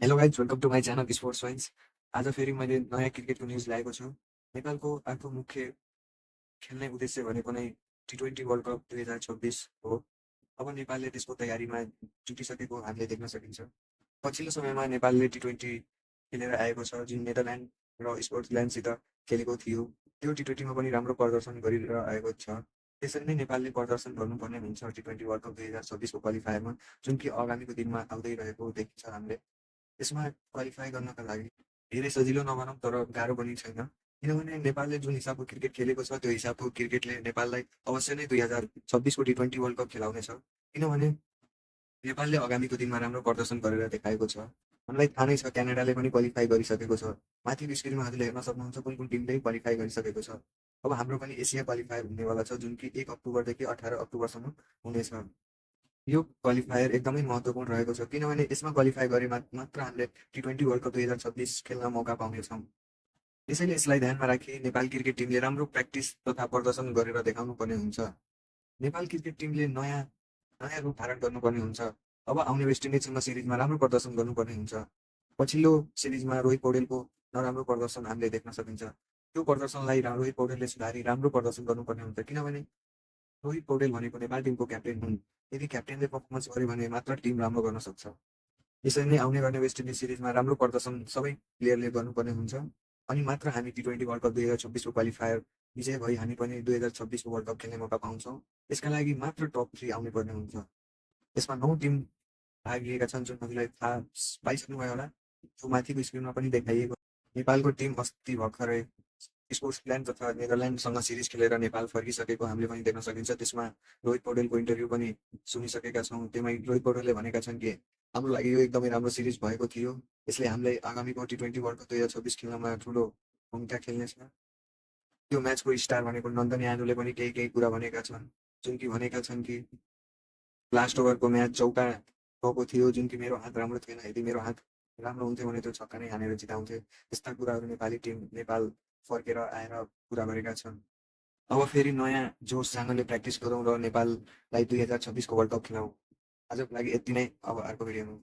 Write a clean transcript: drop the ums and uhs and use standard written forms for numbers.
Hello guys, welcome to my channel sports vines. आज फेरि मैले नयाँ क्रिकेटको न्युज ल्याएको छु। नेपालको अर्को मुख्य खेल्ने उद्देश्य भनेको नै T20 वर्ल्ड कप 2026 हो। अब नेपालले त्यसको तयारीमा जुटिसकेको हामीले देख्न सकिन्छ। पछिल्लो समयमा नेपालले T20 खेलेर आएको छ, जुन नेदरल्यान्ड र स्कटल्यान्डसित खेलेको थियो। त्यो T20मा पनि राम्रो प्रदर्शन गरेर आएको छ। त्यसरी नै नेपालले प्रदर्शन गर्नुपर्ने हुन्छ T20 वर्ल्ड कप 2026को क्वालिफायरमा, जुन कि आगामीको दिनमा आउँदै रहेको देखिन्छ हामीले। यसमा क्वालिफाई गर्नका लागि धेरै सजिलो नभनौँ तर गाह्रो पनि छैन। किनभने नेपालले जुन हिसाबको क्रिकेट खेलेको छ त्यो हिसाबको क्रिकेटले नेपाललाई अवश्य नै 2026को T20 वर्ल्ड कप खेलाउनेछ। किनभने नेपालले आगामीको दिनमा राम्रो प्रदर्शन गरेर देखाएको छ। हामीलाई थाहा नै छ क्यानाडाले पनि क्वालिफाई गरिसकेको छ। माथिको स्क्रिनमा हजुरले हेर्न सक्नुहुन्छ कुन कुन टिमले क्वालिफाई गरिसकेको छ। अब हाम्रो पनि एसिया क्वालिफायर हुनेवाला छ, जुन कि 1 अक्टोबरदेखि 18 अक्टोबरसम्म हुनेछ। यो क्वालिफायर एकदमै महत्त्वपूर्ण रहेको छ, किनभने यसमा क्वालिफाई गरे मात्र हामीले T20 वर्ल्ड कप 2026 खेल्न मौका पाउनेछौँ। त्यसैले यसलाई ध्यानमा राखी नेपाल क्रिकेट टिमले राम्रो प्र्याक्टिस तथा प्रदर्शन गरेर देखाउनु पर्ने हुन्छ। नेपाल क्रिकेट टिमले नयाँ नयाँ रूप धारण गर्नुपर्ने हुन्छ। अब आउने वेस्ट इन्डिजसँग सिरिजमा राम्रो प्रदर्शन गर्नुपर्ने हुन्छ। पछिल्लो सिरिजमा रोहित पौडेलको नराम्रो प्रदर्शन हामीले देख्न सकिन्छ। त्यो प्रदर्शनलाई रोहित पौडेलले सुधारी राम्रो प्रदर्शन गर्नुपर्ने हुन्छ, किनभने रोहित पौडेल भनेको नेपाल टिमको क्याप्टेन हुन्। यदि क्याप्टेनले पर्फर्मेन्स गर्यो भने मात्र टिम राम्रो गर्न सक्छ। यसरी नै आउने गर्ने वेस्ट इन्डिज सिरिजमा राम्रो प्रदर्शन सबै प्लेयरले गर्नुपर्ने हुन्छ। अनि मात्र हामी T20 वर्ल्ड कप 2026को क्वालिफायर विजय भई हामी पनि 2026को वर्ल्ड कप खेल्ने मौका पाउँछौँ। यसका लागि मात्र टप 3 आउनुपर्ने हुन्छ। यसमा 9 टिम भाग लिएका छन्, जुन हजुरलाई थाहा पाइसक्नुभयो होला। त्यो माथिको स्क्रिनमा पनि देखाइएको। नेपालको टिम अस्ति भर्खरै स्कटल्यान्ड तथा नेदरल्यान्डसँग सिरिज खेलेर नेपाल फर्किसकेको हामीले पनि देख्न सकिन्छ। त्यसमा रोहित पौडेलको इन्टरभ्यू पनि सुनिसकेका छौँ। त्यसमै रोहित पौडेलले भनेका छन् कि हाम्रो लागि यो एकदमै राम्रो सिरिज भएको थियो। यसले हामीलाई आगामीको T20 वर्ल्ड कप 2026 खेल्नमा ठुलो भूमिका खेल्नेछ। त्यो म्याचको स्टार भनेको नन्दन यादवले पनि केही केही कुरा भनेका छन्, जुन कि भनेका छन् कि लास्ट ओभरको म्याच चौका गएको थियो, जुन कि मेरो हात राम्रो थिएन। यदि मेरो हात राम्रो हुन्थ्यो भने त्यो छक्का नै हानेर जिताउँथे। यस्ता कुराहरू नेपाली टिम नेपाल फर्केर आएर कुरा गरेका छन्। अब फेरि नयाँ जोससँगले प्र्याक्टिस गरौँ र नेपाललाई 2026को वर्ल्ड कप खेलाउँ। आजको लागि यति नै। अब अर्को भिडियोमा